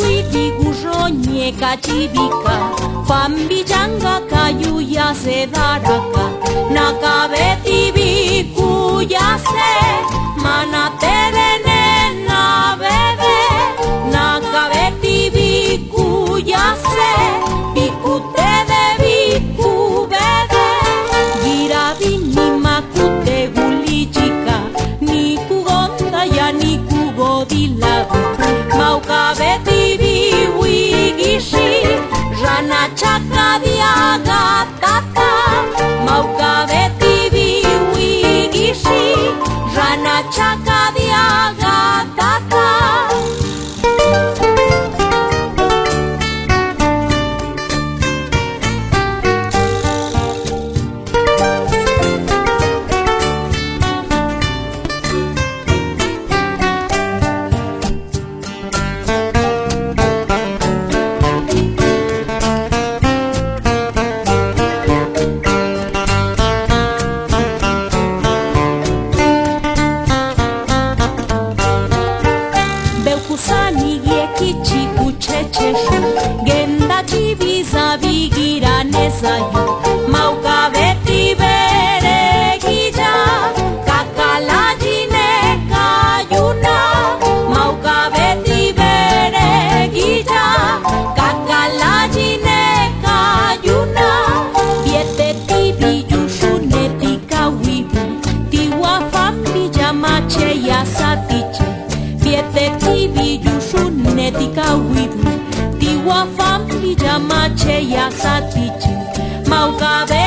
Kuidi gurroñe kachibika Fambi janga kayu ya se daraka Nakabeti biku ya se Manate vene na bebe Nakabeti biku ya se Biku te de biku bebe Gira vini makute gulichika Niku gonda ya niku godila Maukabeti biwi gishi Rana chaka diaga tata Maukabeti biwi gishi Rana chaka diaga tata Kusani gieki chiku checheshu Genda chibiza bigira nezayu Maukabeti bere gija Kakala jine kayuna Maukabeti bere gija Kakala jine kayuna Biete tibi yushu netika wibu Tiwa fambi jamache ya satiche Biete tibi yushu netika widu Tiwa fambi jamache ya satiche Maukabe